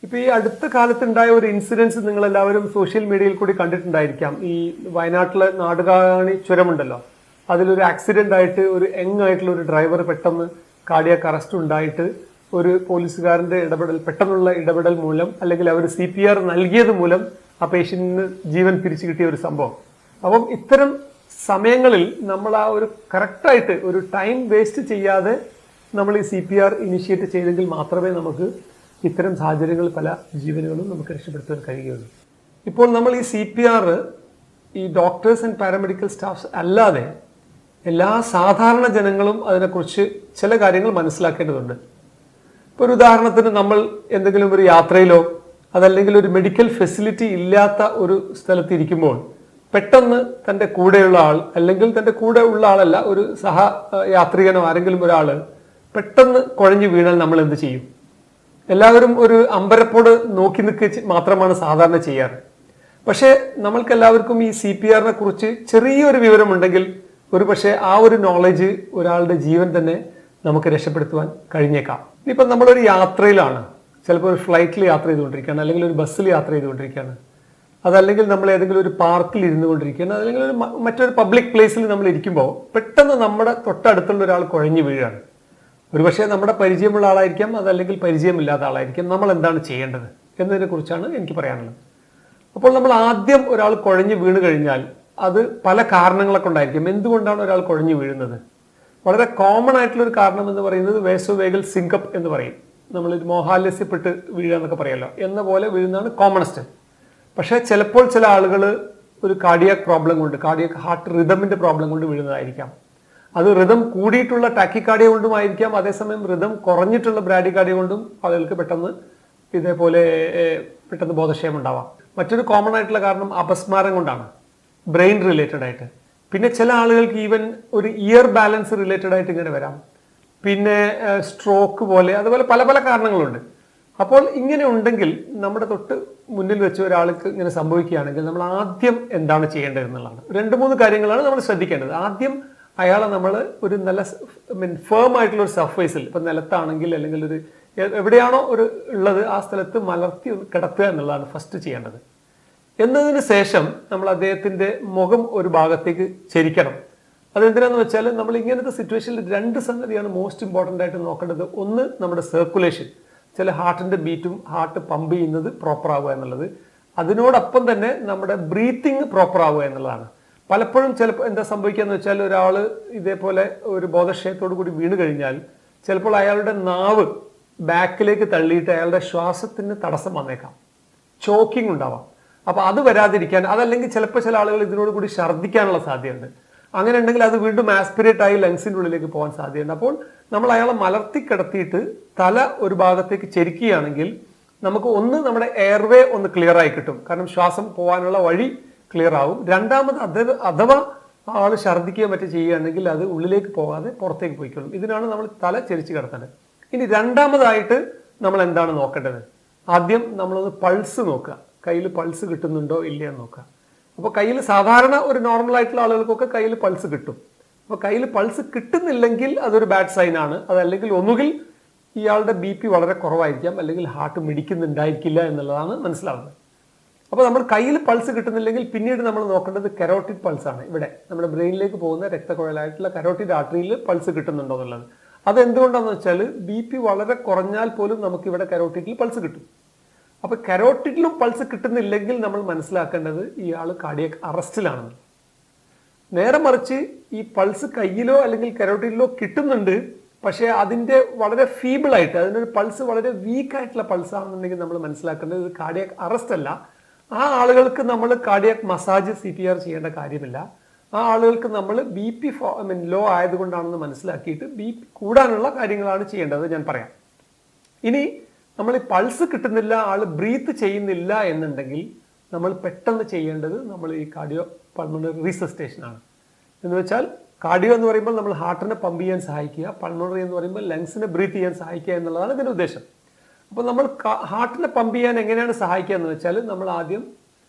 ഇപ്പൊ ഈ അടുത്ത കാലത്തുണ്ടായ ഒരു ഇൻസിഡൻസ് നിങ്ങൾ എല്ലാവരും സോഷ്യൽ മീഡിയയിൽ കൂടി കണ്ടിട്ടുണ്ടായിരിക്കാം. ഈ വയനാട്ടിലെ നാടുകാണി ചുരമുണ്ടല്ലോ, അതിലൊരു ആക്സിഡന്റ് ആയിട്ട് ഒരു യങ് ആയിട്ടുള്ള ഒരു ഡ്രൈവർ പെട്ടെന്ന് കാർഡിയാക് അറസ്റ്റ് ഉണ്ടായിട്ട് ഒരു പോലീസുകാരന്റെ പെട്ടെന്നുള്ള ഇടപെടൽ മൂലം അല്ലെങ്കിൽ അവർ CPR നൽകിയത് മൂലം ആ പേഷ്യന്റിന് ജീവൻ തിരിച്ചു കിട്ടിയ ഒരു സംഭവം. അപ്പം ഇത്തരം സമയങ്ങളിൽ നമ്മൾ ആ ഒരു കറക്റ്റായിട്ട് ഒരു ടൈം വേസ്റ്റ് ചെയ്യാതെ നമ്മൾ ഈ CPR ഇനിഷ്യേറ്റ് ചെയ്തെങ്കിൽ മാത്രമേ നമുക്ക് ഇത്തരം സാഹചര്യങ്ങളിൽ പല ജീവനുകളും നമുക്ക് രക്ഷപ്പെടുത്താൻ കഴിയുകയുള്ളൂ. ഇപ്പോൾ നമ്മൾ ഈ CPR ഈ ഡോക്ടേഴ്സ് ആൻഡ് പാരാമെഡിക്കൽ സ്റ്റാഫ്സ് അല്ലാതെ എല്ലാ സാധാരണ ജനങ്ങളും അതിനെക്കുറിച്ച് ചില കാര്യങ്ങൾ മനസ്സിലാക്കേണ്ടതുണ്ട്. ഇപ്പോൾ ഒരു ഉദാഹരണത്തിന് നമ്മൾ എന്തെങ്കിലും ഒരു യാത്രയിലോ അതല്ലെങ്കിൽ ഒരു മെഡിക്കൽ ഫെസിലിറ്റി ഇല്ലാത്ത ഒരു സ്ഥലത്ത് ഇരിക്കുമ്പോൾ പെട്ടെന്ന് തൻ്റെ കൂടെയുള്ള ആൾ അല്ലെങ്കിൽ തൻ്റെ കൂടെ ഉള്ള ആളല്ല, ഒരു യാത്രികനോ ആരെങ്കിലും ഒരാൾ പെട്ടെന്ന് കുഴഞ്ഞു വീണാൽ നമ്മൾ എന്ത് ചെയ്യും? എല്ലാവരും ഒരു അമ്പരപ്പോട് നോക്കി നിൽക്കുക മാത്രമാണ് സാധാരണ ചെയ്യാറ്. പക്ഷേ നമ്മൾക്കെല്ലാവർക്കും ഈ CPRനെ കുറിച്ച് ചെറിയൊരു വിവരമുണ്ടെങ്കിൽ ഒരു പക്ഷേ ആ ഒരു നോളജ് ഒരാളുടെ ജീവൻ തന്നെ നമുക്ക് രക്ഷപ്പെടുത്തുവാൻ കഴിഞ്ഞേക്കാം. ഇനിയിപ്പം നമ്മളൊരു യാത്രയിലാണ്, ചിലപ്പോൾ ഒരു ഫ്ലൈറ്റിൽ യാത്ര ചെയ്തുകൊണ്ടിരിക്കുകയാണ്, അല്ലെങ്കിൽ ഒരു ബസ്സിൽ യാത്ര ചെയ്തുകൊണ്ടിരിക്കുകയാണ്, അതല്ലെങ്കിൽ നമ്മൾ ഏതെങ്കിലും ഒരു പാർക്കിൽ ഇരുന്നു കൊണ്ടിരിക്കുകയാണ്, അല്ലെങ്കിൽ മറ്റൊരു പബ്ലിക് പ്ലേസിൽ നമ്മൾ ഇരിക്കുമ്പോൾ പെട്ടെന്ന് നമ്മുടെ തൊട്ടടുത്തുള്ള ഒരാൾ കുഴഞ്ഞു വീഴുകയാണ്. ഒരുപക്ഷെ നമ്മുടെ പരിചയമുള്ള ആളായിരിക്കാം, അതല്ലെങ്കിൽ പരിചയമില്ലാത്ത ആളായിരിക്കാം. നമ്മൾ എന്താണ് ചെയ്യേണ്ടത് എന്നതിനെ കുറിച്ചാണ് എനിക്ക് പറയാനുള്ളത്. അപ്പോൾ നമ്മൾ ആദ്യം ഒരാൾ കുഴഞ്ഞു വീണ് കഴിഞ്ഞാൽ അത് പല കാരണങ്ങളൊക്കെ ഉണ്ടായിരിക്കും. എന്തുകൊണ്ടാണ് ഒരാൾ കുഴഞ്ഞു വീഴുന്നത്? വളരെ കോമൺ ആയിട്ടുള്ള ഒരു കാരണം എന്ന് പറയുന്നത് വേസോവേഗൽ സിങ്കപ്പ് എന്ന് പറയും. നമ്മൾ മോഹാലസ്യപ്പെട്ട് വീഴുക എന്നൊക്കെ പറയുമല്ലോ, എന്ന പോലെ വീഴുന്നതാണ് കോമണസ്റ്റ്. പക്ഷേ ചിലപ്പോൾ ചില ആളുകൾ ഒരു കാർഡിയാക് പ്രോബ്ലം കൊണ്ട്, കാർഡിയാക് ഹാർട്ട് റിതമിന്റെ പ്രോബ്ലം കൊണ്ട് വീഴുന്നതായിരിക്കാം. അത് റിതം കൂടിയിട്ടുള്ള ടാക്കിക്കാർഡിയ കൊണ്ടും ആയിരിക്കാം, അതേസമയം റിതം കുറഞ്ഞിട്ടുള്ള ബ്രാഡിക്കാർഡിയ കൊണ്ടും ആളുകൾക്ക് പെട്ടെന്ന് ബോധക്ഷയം ഉണ്ടാവാം. മറ്റൊരു കോമൺ ആയിട്ടുള്ള കാരണം അപസ്മാരം കൊണ്ടാണ്, ബ്രെയിൻ റിലേറ്റഡ് ആയിട്ട്. പിന്നെ ചില ആളുകൾക്ക് ഈവൻ ഒരു ഇയർ ബാലൻസ് റിലേറ്റഡ് ആയിട്ട് ഇങ്ങനെ വരാം. പിന്നെ സ്ട്രോക്ക് പോലെ, അതുപോലെ പല പല കാരണങ്ങളുണ്ട്. അപ്പോൾ ഇങ്ങനെ ഉണ്ടെങ്കിൽ നമ്മുടെ തൊട്ട് മുന്നിൽ വെച്ച് ഒരാൾക്ക് ഇങ്ങനെ സംഭവിക്കുകയാണെങ്കിൽ നമ്മൾ ആദ്യം എന്താണ് ചെയ്യേണ്ടത് എന്നുള്ളതാണ്. 2-3 കാര്യങ്ങളാണ് നമ്മൾ ശ്രദ്ധിക്കേണ്ടത്. ആദ്യം അയാളെ നമ്മൾ ഒരു നല്ല ഫേം ആയിട്ടുള്ള ഒരു സർഫേസിൽ, ഇപ്പം നിലത്താണെങ്കിൽ അല്ലെങ്കിൽ ഒരു എവിടെയാണോ ഒരു ഉള്ളത് ആ സ്ഥലത്ത് മലർത്തി കിടത്തുക എന്നുള്ളതാണ് ഫസ്റ്റ് ചെയ്യേണ്ടത്. എന്നതിന് ശേഷം നമ്മൾ അദ്ദേഹത്തിന്റെ മുഖം ഒരു ഭാഗത്തേക്ക് ചരിക്കണം. അതെന്തിനാന്ന് വെച്ചാൽ നമ്മൾ ഇങ്ങനത്തെ സിറ്റുവേഷനിൽ 2 സംഗതിയാണ് മോസ്റ്റ് ഇമ്പോർട്ടൻ്റ് ആയിട്ട് നോക്കേണ്ടത്. ഒന്ന്, നമ്മുടെ സർക്കുലേഷൻ, ചില ഹാർട്ടിന്റെ ബീറ്റും ഹാർട്ട് പമ്പ് ചെയ്യുന്നത് പ്രോപ്പർ ആവുക എന്നുള്ളത്. അതിനോടൊപ്പം തന്നെ നമ്മുടെ ബ്രീത്തിങ് പ്രോപ്പർ ആവുക എന്നുള്ളതാണ്. പലപ്പോഴും ചിലപ്പോൾ എന്താ സംഭവിക്കാന്ന് വെച്ചാൽ ഒരാൾ ഇതേപോലെ ഒരു ബോധക്ഷയത്തോടു കൂടി വീണ് കഴിഞ്ഞാൽ ചിലപ്പോൾ അയാളുടെ നാവ് ബാക്കിലേക്ക് തള്ളിയിട്ട് അയാളുടെ ശ്വാസത്തിന് തടസ്സം വന്നേക്കാം, ചോക്കിംഗ് ഉണ്ടാവാം. അപ്പോൾ അത് വരാതിരിക്കാൻ, അതല്ലെങ്കിൽ ചിലപ്പോൾ ചില ആളുകൾ ഇതിനോട് കൂടി ഛർദ്ദിക്കാനുള്ള സാധ്യതയുണ്ട്. അങ്ങനെ ഉണ്ടെങ്കിൽ അത് വീണ്ടും ആസ്പിറേറ്റ് ആയി ലങ്സിൻ്റെ ഉള്ളിലേക്ക് പോകാൻ സാധ്യതയുണ്ട്. അപ്പോൾ നമ്മൾ അയാളെ മലർത്തി കിടത്തിയിട്ട് തല ഒരു ഭാഗത്തേക്ക് ചെരിക്കുകയാണെങ്കിൽ നമുക്ക് ഒന്ന് നമ്മുടെ എയർവേ ഒന്ന് ക്ലിയർ ആയി കിട്ടും, കാരണം ശ്വാസം പോകാനുള്ള വഴി ക്ലിയർ ആവും. രണ്ടാമത് അഥവാ ആൾ ഛർദ്ദിക്കുകയോ മറ്റോ ചെയ്യുകയാണെങ്കിൽ അത് ഉള്ളിലേക്ക് പോകാതെ പുറത്തേക്ക് പോയിക്കൊള്ളും. ഇതിനാണ് നമ്മൾ തല ചെരിച്ച് കിടത്തേണ്ടത്. ഇനി രണ്ടാമതായിട്ട് നമ്മൾ എന്താണ് നോക്കേണ്ടത്? ആദ്യം നമ്മളൊന്ന് പൾസ് നോക്കുക, കയ്യിൽ പൾസ് കിട്ടുന്നുണ്ടോ ഇല്ലയെന്ന് നോക്കുക. അപ്പോൾ കയ്യിൽ സാധാരണ ഒരു നോർമൽ ആയിട്ടുള്ള ആളുകൾക്കൊക്കെ കയ്യിൽ പൾസ് കിട്ടും. അപ്പോൾ കയ്യിൽ പൾസ് കിട്ടുന്നില്ലെങ്കിൽ അതൊരു ബാഡ് സൈൻ ആണ്. അതല്ലെങ്കിൽ ഒന്നുകിൽ ഇയാളുടെ BP വളരെ കുറവായിരിക്കാം, അല്ലെങ്കിൽ ഹാർട്ട് മിടിക്കുന്നുണ്ടായിരിക്കില്ല എന്നുള്ളതാണ് മനസ്സിലാവുന്നത്. അപ്പോൾ നമ്മൾ കയ്യിൽ പൾസ് കിട്ടുന്നില്ലെങ്കിൽ പിന്നീട് നമ്മൾ നോക്കേണ്ടത് കരോട്ടിഡ് പൾസാണ്. ഇവിടെ നമ്മുടെ ബ്രെയിനിലേക്ക് പോകുന്ന രക്തക്കുഴലായിട്ടുള്ള കരോട്ടിഡ് ആർട്ടറിയിൽ പൾസ് കിട്ടുന്നുണ്ടോ എന്നുള്ളത്. അതെന്തുകൊണ്ടാണെന്ന് വെച്ചാൽ BP വളരെ കുറഞ്ഞാൽ പോലും നമുക്ക് ഇവിടെ കരോട്ടിഡിൽ പൾസ് കിട്ടും. അപ്പോൾ കരോട്ടിഡിലും പൾസ് കിട്ടുന്നില്ലെങ്കിൽ നമ്മൾ മനസ്സിലാക്കേണ്ടത് ഇയാൾ കാർഡിയാക് അറസ്റ്റിലാണെന്ന്. നേരെ മറിച്ച് ഈ പൾസ് കയ്യിലോ അല്ലെങ്കിൽ കരോട്ടിഡിലോ കിട്ടുന്നുണ്ട്, പക്ഷേ അതിൻ്റെ വളരെ ഫീബിളായിട്ട്, അതിനൊരു പൾസ് വളരെ വീക്കായിട്ടുള്ള പൾസാണെന്നുണ്ടെങ്കിൽ നമ്മൾ മനസ്സിലാക്കേണ്ടത് ഇത് കാർഡിയാക് അറസ്റ്റ് അല്ല. ആ ആളുകൾക്ക് നമ്മൾ കാർഡിയാക് മസാജ് CPR ചെയ്യേണ്ട കാര്യമില്ല. ആ ആളുകൾക്ക് നമ്മൾ BP ലോ ആയതുകൊണ്ടാണെന്ന് മനസ്സിലാക്കിയിട്ട് BP കൂടാനുള്ള കാര്യങ്ങളാണ് ചെയ്യേണ്ടത്. ഞാൻ പറയാം. ഇനി നമ്മൾ ഈ പൾസ് കിട്ടുന്നില്ല, ആൾ ബ്രീത്ത് ചെയ്യുന്നില്ല എന്നുണ്ടെങ്കിൽ നമ്മൾ പെട്ടെന്ന് ചെയ്യേണ്ടത് നമ്മൾ ഈ കാർഡിയോ പൾമണറി റീസസിറ്റേഷൻ ആണ്. എന്ന് വെച്ചാൽ കാർഡിയോ എന്ന് പറയുമ്പോൾ നമ്മൾ ഹാർട്ടിനെ പമ്പ് ചെയ്യാൻ സഹായിക്കുക, പൾമണറി എന്ന് പറയുമ്പോൾ ലങ്സിനെ ബ്രീത്ത് ചെയ്യാൻ സഹായിക്കുക എന്നുള്ളതാണ് ഇതിൻ്റെ ഉദ്ദേശം. അപ്പോൾ നമ്മൾ ഹാർട്ടിനെ പമ്പ് ചെയ്യാൻ എങ്ങനെയാണ് സഹായിക്കുക എന്ന് വെച്ചാൽ നമ്മൾ ആദ്യം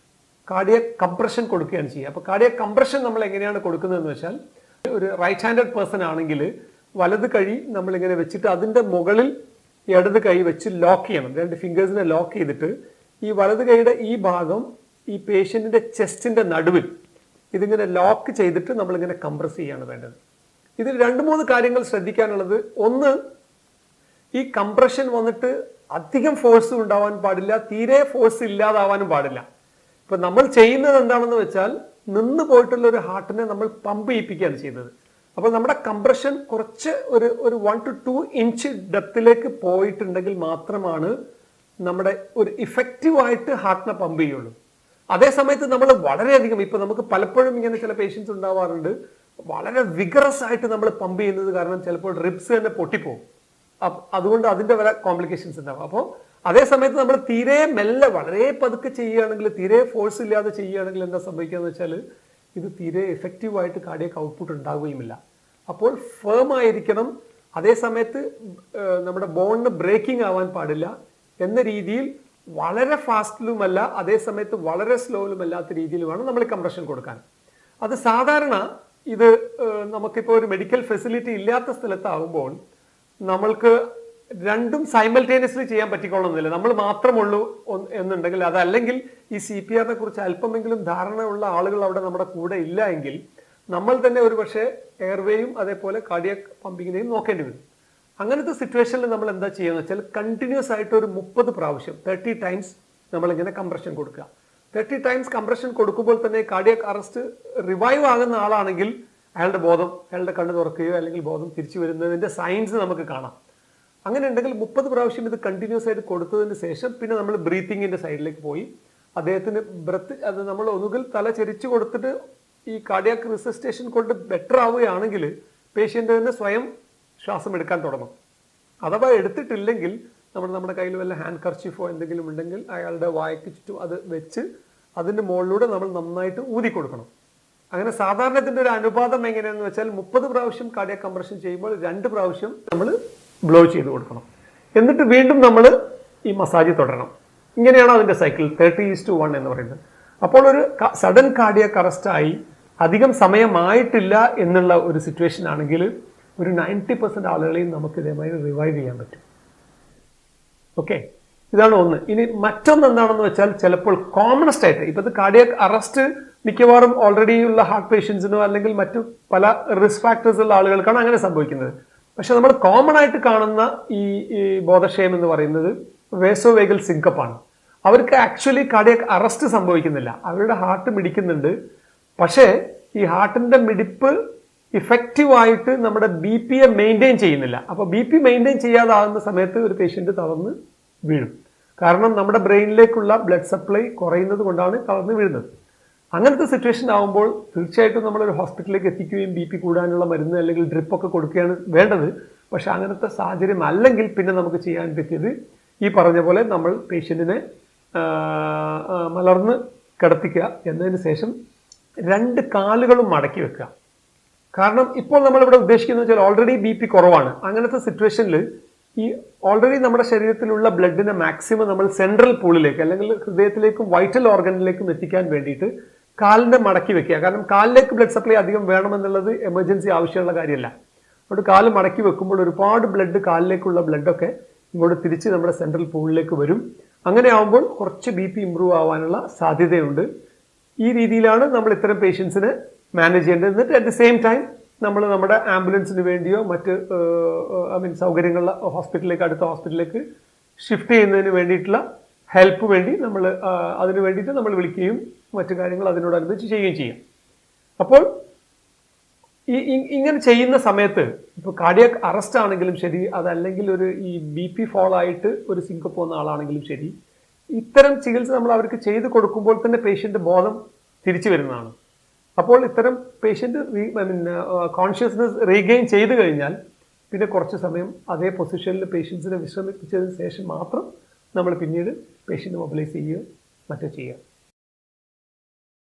കാർഡിയാക് കംപ്രഷൻ കൊടുക്കുകയാണ് ചെയ്യുക. അപ്പോൾ കാർഡിയാക് കംപ്രഷൻ നമ്മൾ എങ്ങനെയാണ് കൊടുക്കുന്നതെന്ന് വെച്ചാൽ, ഒരു റൈറ്റ് ഹാൻഡഡ് പേഴ്സൺ ആണെങ്കിൽ വലത് കൈ നമ്മളിങ്ങനെ വെച്ചിട്ട് അതിൻ്റെ മുകളിൽ ഈ ഇടത് കൈ വെച്ച് ലോക്ക് ചെയ്യണം. 2 ഫിംഗേഴ്സിനെ ലോക്ക് ചെയ്തിട്ട് ഈ വലത് കൈയുടെ ഈ ഭാഗം ഈ പേഷ്യന്റിന്റെ ചെസ്റ്റിന്റെ നടുവിൽ ഇതിങ്ങനെ ലോക്ക് ചെയ്തിട്ട് നമ്മളിങ്ങനെ കംപ്രസ് ചെയ്യാണ് വേണ്ടത്. ഇതിൽ 2-3 കാര്യങ്ങൾ ശ്രദ്ധിക്കാനുള്ളത്. ഒന്ന്, ഈ കംപ്രഷൻ വന്നിട്ട് അധികം ഫോഴ്സ് ഉണ്ടാവാൻ പാടില്ല, തീരെ ഫോഴ്സ് ഇല്ലാതാവാനും പാടില്ല. ഇപ്പൊ നമ്മൾ ചെയ്യുന്നത് എന്താണെന്ന് വെച്ചാൽ നിന്ന് പോയിട്ടുള്ള ഒരു ഹാർട്ടിനെ നമ്മൾ പമ്പ് ചെയ്യിപ്പിക്കുകയാണ് ചെയ്യുന്നത്. അപ്പോൾ നമ്മുടെ കംപ്രഷൻ കുറച്ച് ഒരു 1 to 2 ഇഞ്ച് ഡെപ്തിലേക്ക് പോയിട്ടുണ്ടെങ്കിൽ മാത്രമാണ് നമ്മുടെ ഒരു ഇഫക്റ്റീവായിട്ട് ഹാർട്ടിനെ പമ്പ് ചെയ്യുള്ളൂ. അതേ സമയത്ത് നമ്മൾ വളരെയധികം, ഇപ്പൊ നമുക്ക് പലപ്പോഴും ഇങ്ങനെ ചില പേഷ്യൻസ് ഉണ്ടാവാറുണ്ട്, വളരെ വിഗറസ് ആയിട്ട് നമ്മൾ പമ്പ് ചെയ്യുന്നത് കാരണം ചിലപ്പോൾ റിബ്സ് തന്നെ പൊട്ടിപ്പോകും. അതുകൊണ്ട് അതിന്റെ വരെ കോംപ്ലിക്കേഷൻസ് ഉണ്ടാവും. അപ്പോൾ അതേ സമയത്ത് നമ്മൾ തീരെ മെല്ലെ വളരെ പതുക്കെ ചെയ്യുകയാണെങ്കിൽ, തീരെ ഫോഴ്സ് ഇല്ലാതെ ചെയ്യുകയാണെങ്കിൽ എന്താ സംഭവിക്കുക എന്ന് വെച്ചാൽ ഇത് തീരെ എഫക്റ്റീവായിട്ട് കാർഡിയക് ഔട്ട്പുട്ട് ഉണ്ടാവുകയുമില്ല. അപ്പോൾ ഫേം ആയിരിക്കണം, അതേ സമയത്ത് നമ്മുടെ ബോണിന് ബ്രേക്കിംഗ് ആവാൻ പാടില്ല എന്ന രീതിയിൽ വളരെ ഫാസ്റ്റിലുമല്ല അതേ സമയത്ത് വളരെ സ്ലോയിലുമല്ലാത്ത രീതിയിൽ വേണം നമ്മൾ കംപ്രഷൻ കൊടുക്കാൻ. അത് സാധാരണ ഇത് നമുക്കിപ്പോൾ ഒരു മെഡിക്കൽ ഫെസിലിറ്റി ഇല്ലാത്ത സ്ഥലത്താകുമ്പോൾ നമ്മൾക്ക് രണ്ടും സൈമൾട്ടേനിയസ്ലി ചെയ്യാൻ പറ്റിക്കൊള്ളുന്നില്ല. നമ്മൾ മാത്രമുള്ളൂ എന്നുണ്ടെങ്കിൽ, അതല്ലെങ്കിൽ ഈ CPR-നെ കുറിച്ച് അല്പമെങ്കിലും ധാരണയുള്ള ആളുകൾ അവിടെ നമ്മുടെ കൂടെ ഇല്ല എങ്കിൽ നമ്മൾ തന്നെ ഒരു പക്ഷേ എയർവേയും അതേപോലെ കാർഡിയക് പമ്പിങ്ങിനെയും നോക്കേണ്ടി വരും. അങ്ങനത്തെ സിറ്റുവേഷനിൽ നമ്മൾ എന്താ ചെയ്യുക വെച്ചാൽ കണ്ടിന്യൂസ് ആയിട്ട് ഒരു 30 പ്രാവശ്യം 30 ടൈംസ് നമ്മളിങ്ങനെ കംപ്രഷൻ കൊടുക്കുക. 30 ടൈംസ് കംപ്രഷൻ കൊടുക്കുമ്പോൾ തന്നെ കാർഡിയക് അറസ്റ്റ് റിവൈവ് ആകുന്ന ആളാണെങ്കിൽ അയാളുടെ ബോധം, അയാളുടെ കണ്ണ് തുറക്കുകയോ അല്ലെങ്കിൽ ബോധം തിരിച്ചു വരുന്നതിന്റെ സയൻസ് നമുക്ക് കാണാം. അങ്ങനെ ഉണ്ടെങ്കിൽ 30 പ്രാവശ്യം ഇത് കണ്ടിന്യൂസ് ആയിട്ട് കൊടുത്തതിന് ശേഷം പിന്നെ നമ്മൾ ബ്രീത്തിങ്ങിന്റെ സൈഡിലേക്ക് പോയി അദ്ദേഹത്തിന് ബ്രത്ത്, അത് നമ്മൾ ഒന്നുകിൽ തല ചരിച്ചു കൊടുത്തിട്ട് ഈ കാർഡിയാക് റിസസിറ്റേഷൻ കൊണ്ട് ബെറ്റർ ആവുകയാണെങ്കിൽ പേഷ്യന്റ് തന്നെ സ്വയം ശ്വാസം എടുക്കാൻ തുടങ്ങും. അഥവാ എടുത്തിട്ടില്ലെങ്കിൽ നമ്മുടെ കയ്യിൽ വല്ല ഹാൻഡ് കർച്ചീഫോ എന്തെങ്കിലും ഉണ്ടെങ്കിൽ അയാളുടെ വായ്ക്ക് ചുറ്റും അത് വെച്ച് അതിന്റെ മുകളിലൂടെ നമ്മൾ നന്നായിട്ട് ഊതി കൊടുക്കണം. അങ്ങനെ സാധാരണ ഇതിന്റെ ഒരു അനുപാതം എങ്ങനെയാണെന്ന് വെച്ചാൽ 30 പ്രാവശ്യം കാർഡിയക് കംപ്രഷൻ ചെയ്യുമ്പോൾ 2 പ്രാവശ്യം നമ്മൾ ബ്ലോ ചെയ്ത് കൊടുക്കണം. എന്നിട്ട് വീണ്ടും നമ്മൾ ഈ മസാജ് തുടരണം. ഇങ്ങനെയാണ് അതിന്റെ സൈക്കിൾ 30:1 എന്ന് പറയുന്നത്. അപ്പോൾ ഒരു സഡൻ കാർഡിയക് അറസ്റ്റ് ആയി അധികം സമയമായിട്ടില്ല എന്നുള്ള ഒരു സിറ്റുവേഷൻ ആണെങ്കിൽ ഒരു 90% ആളുകളെയും നമുക്ക് ഇതേമാതിരി റിവൈവ് ചെയ്യാൻ പറ്റും. ഓക്കെ, ഇതാണ് ഒന്ന്. ഇനി മറ്റൊന്ന് എന്താണെന്ന് വെച്ചാൽ ചിലപ്പോൾ കോമണസ്റ്റ് ആയിട്ട് ഇപ്പോഴത്തെ കാർഡിയക് അറസ്റ്റ് മിക്കവാറും ഓൾറെഡി ഉള്ള ഹാർട്ട് പേഷ്യൻസിനോ അല്ലെങ്കിൽ മറ്റു പല റിസ്ക് ഫാക്ടേഴ്സ് ഉള്ള ആളുകൾക്കാണ് അങ്ങനെ സംഭവിക്കുന്നത്. പക്ഷെ നമ്മൾ കോമൺ ആയിട്ട് കാണുന്ന ഈ ബോധക്ഷയം എന്ന് പറയുന്നത് വേസോവേഗൽ സിങ്കപ്പാണ്. അവർക്ക് ആക്ച്വലി കാർഡിയക് അറസ്റ്റ് സംഭവിക്കുന്നില്ല, അവരുടെ ഹാർട്ട് മിടിക്കുന്നുണ്ട്. പക്ഷേ ഈ ഹാർട്ടിന്റെ മിടിപ്പ് ഇഫക്റ്റീവായിട്ട് നമ്മുടെ BP മെയിൻറ്റെയിൻ ചെയ്യുന്നില്ല. അപ്പോൾ BP മെയിൻറ്റെയിൻ ചെയ്യാതാകുന്ന സമയത്ത് ഒരു പേഷ്യന്റ് തളർന്ന് വീഴും. കാരണം നമ്മുടെ ബ്രെയിനിലേക്കുള്ള ബ്ലഡ് സപ്ലൈ കുറയുന്നത് കൊണ്ടാണ് തളർന്ന് വീഴുന്നത്. അങ്ങനത്തെ സിറ്റുവേഷൻ ആകുമ്പോൾ തീർച്ചയായിട്ടും നമ്മളൊരു ഹോസ്പിറ്റലിലേക്ക് എത്തിക്കുകയും BP കൂടാനുള്ള മരുന്ന് അല്ലെങ്കിൽ ഡ്രിപ്പൊക്കെ കൊടുക്കുകയാണ് വേണ്ടത്. പക്ഷെ അങ്ങനത്തെ സാഹചര്യം അല്ലെങ്കിൽ പിന്നെ നമുക്ക് ചെയ്യാൻ പറ്റിയത് ഈ പറഞ്ഞ പോലെ നമ്മൾ പേഷ്യന്റിനെ മലർന്ന് കിടത്തിക്കുക, എന്നതിന് ശേഷം 2 കാലുകളും മടക്കി വെക്കുക. കാരണം ഇപ്പോൾ നമ്മളിവിടെ ഉദ്ദേശിക്കുന്നത് വെച്ചാൽ ഓൾറെഡി BP കുറവാണ്. അങ്ങനത്തെ സിറ്റുവേഷനിൽ ഈ ഓൾറെഡി നമ്മുടെ ശരീരത്തിലുള്ള ബ്ലഡിനെ മാക്സിമം നമ്മൾ സെൻട്രൽ പൂളിലേക്ക് അല്ലെങ്കിൽ ഹൃദയത്തിലേക്കും വൈറ്റൽ ഓർഗനിലേക്കും എത്തിക്കാൻ വേണ്ടിയിട്ട് കാലിനെ മടക്കി വെക്കുക. കാരണം കാലിലേക്ക് ബ്ലഡ് സപ്ലൈ അധികം വേണമെന്നുള്ളത് എമർജൻസി ആവശ്യമുള്ള കാര്യമല്ല. അതുകൊണ്ട് കാല് മടക്കി വെക്കുമ്പോൾ ഒരുപാട് ബ്ലഡ്, കാലിലേക്കുള്ള ബ്ലഡൊക്കെ ഇങ്ങോട്ട് തിരിച്ച് നമ്മുടെ സെൻട്രൽ പൂളിലേക്ക് വരും. അങ്ങനെ ആകുമ്പോൾ കുറച്ച് BP ഇമ്പ്രൂവ് ആവാനുള്ള സാധ്യതയുണ്ട്. ഈ രീതിയിലാണ് നമ്മൾ ഇത്തരം പേഷ്യൻസിനെ മാനേജ് ചെയ്യേണ്ടത്. എന്നിട്ട് അറ്റ് ദി സെയിം ടൈം നമ്മൾ നമ്മുടെ ആംബുലൻസിന് വേണ്ടിയോ മറ്റ് സൗകര്യങ്ങളുള്ള ഹോസ്പിറ്റലിലേക്ക്, അടുത്ത ഹോസ്പിറ്റലിലേക്ക് ഷിഫ്റ്റ് ചെയ്യുന്നതിന് വേണ്ടിയിട്ടുള്ള ഹെൽപ്പ് വേണ്ടി നമ്മൾ അതിന് വേണ്ടിയിട്ട് നമ്മൾ വിളിക്കുകയും മറ്റു കാര്യങ്ങൾ അതിനോടനുബന്ധിച്ച് ചെയ്യുകയും ചെയ്യും. അപ്പോൾ ഇങ്ങനെ ചെയ്യുന്ന സമയത്ത് ഇപ്പോൾ കാർഡിയക് അറസ്റ്റ് ആണെങ്കിലും ശരി, അതല്ലെങ്കിൽ ഒരു ഈ BP ഫോൾ ആയിട്ട് ഒരു സിങ്കപ്പ് വന്ന ആളാണെങ്കിലും ശരി, ഇത്തരം ചികിത്സ നമ്മൾ അവർക്ക് ചെയ്ത് കൊടുക്കുമ്പോൾ തന്നെ പേഷ്യന്റ് ബോധം തിരിച്ചു വരുന്നതാണ്. അപ്പോൾ ഇത്തരം പേഷ്യന്റ് കോൺഷ്യസ്നെസ് റീഗെയിൻ ചെയ്ത് കഴിഞ്ഞാൽ പിന്നെ കുറച്ച് സമയം അതേ പൊസിഷനിൽ പേഷ്യൻസിനെ വിശ്രമിപ്പിച്ചതിന് ശേഷം മാത്രം നമ്മൾ പിന്നീട് പേഷ്യന്റ് മൊബിലൈസ് ചെയ്യുകയോ മറ്റോ ചെയ്യുക.